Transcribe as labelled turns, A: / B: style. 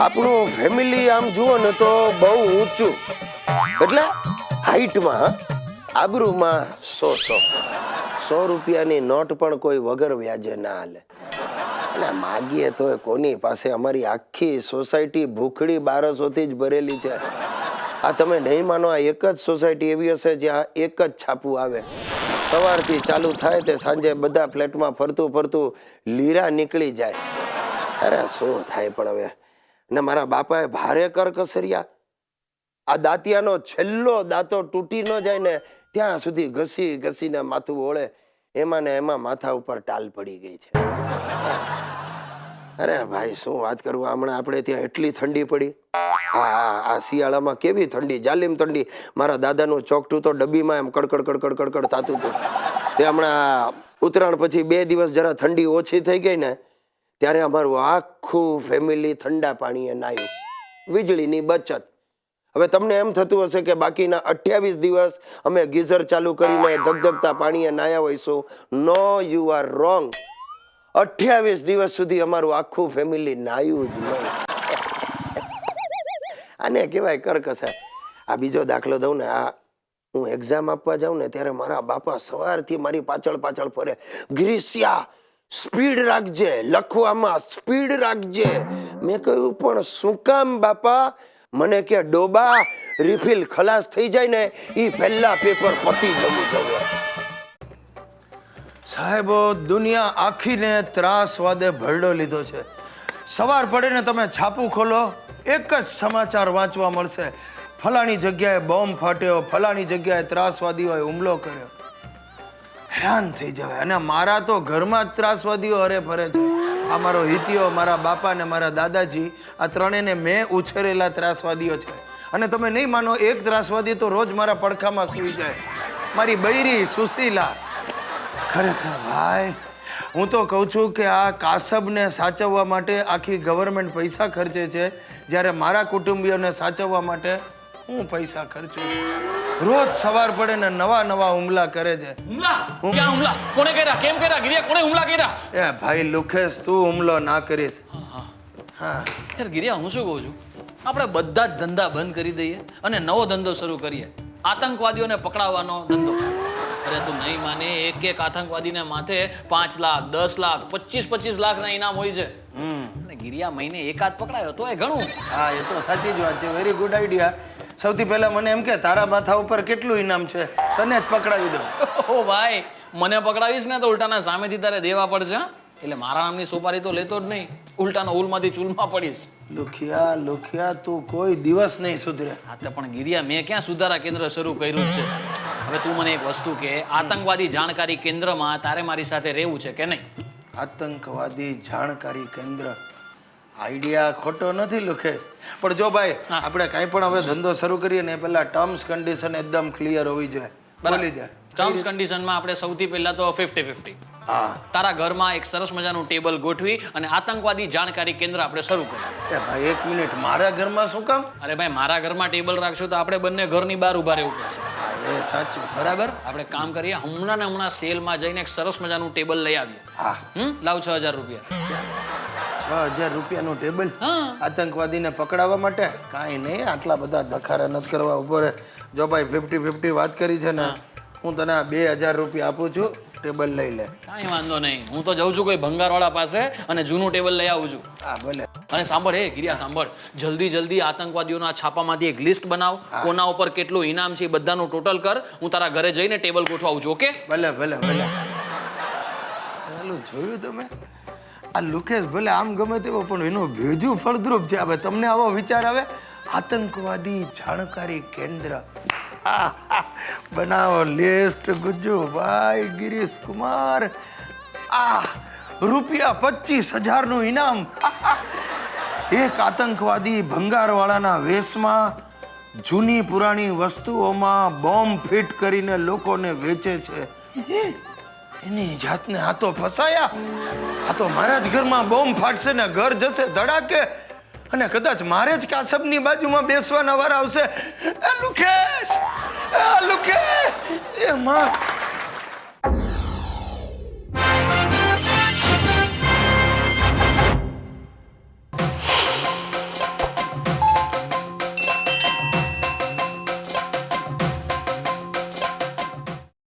A: આપણું ફેમિલી આમ જુઓ ને તો બહુ ઊંચું, એટલે હાઈટમાં, આબરૂમાં 100 રૂપિયાની નોટ પણ કોઈ વગર વ્યાજે ના હાલે. અને માગીએ તો કોની પાસે? અમારી આખી સોસાયટી ભૂખડી બારસોથી જ ભરેલી છે. આ તમે નહીં માનો, આ એક જ સોસાયટી એવી હશે જ્યાં એક જ છાપું આવે. સવારથી ચાલુ થાય તે સાંજે બધા ફ્લેટમાં ફરતું ફરતું લીરા નીકળી જાય. અરે શું થાય પણ હવે. ને મારા બાપાએ ભારે કરકસરિયા, આ દાંતિયાનો છેલ્લો દાંતો તૂટી ન જાય ને ત્યાં સુધી ઘસી ઘસીને માથું ઓળે. એમાં ને એમાં માથા ઉપર ટાલ પડી ગઈ છે. અરે ભાઈ શું વાત કરું, હમણાં આપણે ત્યાં એટલી ઠંડી પડી. આ શિયાળામાં કેવી ઠંડી, જાલિમ ઠંડી. મારા દાદાનું ચોકઠું તો ડબ્બીમાં એમ કડકડ કડકડ કડકડ થતું હતું. તે હમણાં ઉત્તરાયણ પછી 2 દિવસ જરા ઠંડી ઓછી થઈ ગઈ ને ત્યારે અમારું આખું ફેમિલી ઠંડા પાણીએ નાયું. વીજળીની બચત. હવે તમને એમ થતું હશે કે બાકીના 28 દિવસ અમે ગીઝર ચાલુ કરીને ધગધગતા પાણીએ નાયા હોઈશું. નો, યુ આર રોંગ. 28 દિવસ સુધી અમારું આખું ફેમિલી નાયું જ નહીં. આને કહેવાય કરકસર. આ બીજો દાખલો દઉં ને, આ હું એક્ઝામ આપવા જાઉં ને ત્યારે મારા બાપા સવારથી મારી પાછળ પાછળ ફરે. ગ્રીસ્યા, સ્પીડ રાખજે, લખવામાં સ્પીડ રાખજે. મેં કહ્યું પણ શું કામ બાપા? મને કે ડોબા, રિફિલ ખલાસ થઈ જાય ને એ પહેલા પેપર પતી જવું જોઈએ. સાહેબો, દુનિયા આખીને ત્રાસવાદે ભરડો લીધો છે. સવાર પડે ને તમે છાપું ખોલો, એક જ સમાચાર વાંચવા મળશે. ફલાણી જગ્યાએ બોમ્બ ફાટ્યો, ફલાણી જગ્યાએ ત્રાસવાદીઓએ હુમલો કર્યો. હેરાન થઈ જાય. અને મારા તો ઘરમાં જ ત્રાસવાદીઓ હરે ફરે છે. આ મારો હિતિયો, મારા બાપા ને મારા દાદાજી, આ ત્રણેયને મેં ઉછેરેલા ત્રાસવાદીઓ છે. અને તમે નહીં માનો, એક ત્રાસવાદી તો રોજ મારા પડખામાં સૂઈ જાય. મારી બૈરી સુશીલા. ખરેખર ભાઈ, હું તો કહું છું કે આ કાસબને સાચવવા માટે આખી ગવર્મેન્ટ પૈસા ખર્ચે છે, જ્યારે મારા કુટુંબીઓને સાચવવા માટે હું પૈસા ખર્ચું છું. રોજ સવાર પડે ને નવા નવા હુમલા કરે છે.
B: હુમલા? ક્યાં હુમલા? કોણે કર્યા? કેમ કર્યા? ગિરિયા, કોણે હુમલા કર્યા?
A: એ ભાઈ લુખેશ, તું હુમલો ના કરીશ.
B: હા યાર ગિરિયા, હું શું કહું છું, આપણે બધા જ ધંધા બંધ કરી દઈએ અને નવો ધંધો શરૂ કરીએ. આતંકવાદીઓને પકડાવવાનો ધંધો. અરે તું નહીં માને, એક આતંકવાદીને માથે 5 લાખ, 10 લાખ, 25 લાખના ઇનામ હોય છે. અને ગિરિયા મહિને એકાદ પકડાયો તો એ ઘણું.
A: હા, એ તો સાચી જ વાત છે. Very good idea. સૌથી પહેલા મને એમ કે તારા માથા ઉપર કેટલું ઇનામ છે, તને જ પકડાવી દઉં.
B: ઓ ભાઈ, મને પકડાવીશ ને તો ઉલટાના સામેથી તારે દેવા પડશે. એટલે મારા નામની સોપારી તો લેતો જ નહીં, ઉલટાનો ઉલમાંથી ચૂલમાં પડીશ.
A: લુખિયા લુખિયા, તું કોઈ દિવસ નહીં સુધરે.
B: હા તો પણ ગિરિયા, મેં ક્યાં સુધારા કેન્દ્ર શરૂ કર્યું છે? હવે તું મને એક વસ્તુ કે, આતંકવાદી જાણકારી કેન્દ્રમાં તારે મારી સાથે રહેવું છે કે નહીં?
A: આતંકવાદી જાણકારી કેન્દ્ર, આઈડિયા ખોટો નથી લુખેશ. પણ જો ભાઈ, આપણે કાંઈ પણ હવે ધંધો શરૂ કરીએ ને પહેલા ટર્મ્સ કન્ડિશન એકદમ ક્લિયર હોવી જોઈએ. બોલી દે.
B: ટર્મ્સ કન્ડિશનમાં આપણે સૌથી પહેલા તો 50-50.
A: હા,
B: તારા ઘરમાં એક સરસ મજાનું ટેબલ ગોઠવી અને આતંકવાદી જાણકારી કેન્દ્ર આપણે શરૂ કરીએ.
A: એ ભાઈ એક મિનિટ, મારા ઘરમાં શું કામ?
B: અરે ભાઈ, મારા ઘરમાં ટેબલ રાખશું તો આપણે બંને ઘરની બહાર ઊભા રહેવું પડશે.
A: એ સાચું.
B: બરાબર. આપણે કામ કરીએ, હમણાં ને હમણાં સેલમાં જઈને એક સરસ મજાનું ટેબલ લઈ આવીએ.
A: હા,
B: લાવ 6000 રૂપિયા.
A: 6000 રૂપિયાનું ટેબલ
B: હા.
A: આતંકવાદીને પકડાવવા માટે? કાંઈ નહીં, આટલા બધા ધખારા નથી કરવા. ઉભો રહે. જો ભાઈ 50-50 વાત કરી છે ને, હું તને 2000 રૂપિયા આપું છું, ટેબલ લઈ લે.
B: કાંઈ વાંધો નહીં, હું તો જઉં છું કોઈ ભંગારવાળા પાસે અને જૂનું ટેબલ લઈ આવું છું.
A: હા ભલે.
B: અને સાંભળ, હે ગિરિયા સાંભળ, જલ્દી આતંકવાદીઓના છાપામાંથી એક લિસ્ટ બનાવ, કોના ઉપર કેટલું ઇનામ છે એ બધાનું ટોટલ કર. હું તારા ઘરે જઈને ટેબલ ગોઠવાવું છું. ઓકે?
A: ભલે ભલે ભલે. ચાલો, જોયું તમે? આ લુકેશ ભલે આમ ગમે તેવો પણ એનું ભેજું ફળદ્રુપ છે. હવે તમને આવો વિચાર આવે? આતંકવાદી જાણકારી કેન્દ્ર બનાવો લિસ્ટ. ગુજ્જુભાઈ, ગિરીશ કુમાર, રૂપિયા 25,000નું ઇનામ. એક આતંકવાદી ભંગારવાળાના વેશમાં જૂની પુરાણી વસ્તુઓમાં બોમ્બ ફિટ કરીને લોકોને વેચે છે. એની જાતને આ તો ફસાયા. આ તો મારા જ ઘરમાં બોમ્બ ફાટશે ને ઘર જશે ધડાકે, અને કદાચ મારે જ કાસબની બાજુમાં બેસવાના વાર આવશે. લુકેશ, લુકેશ, એ માં,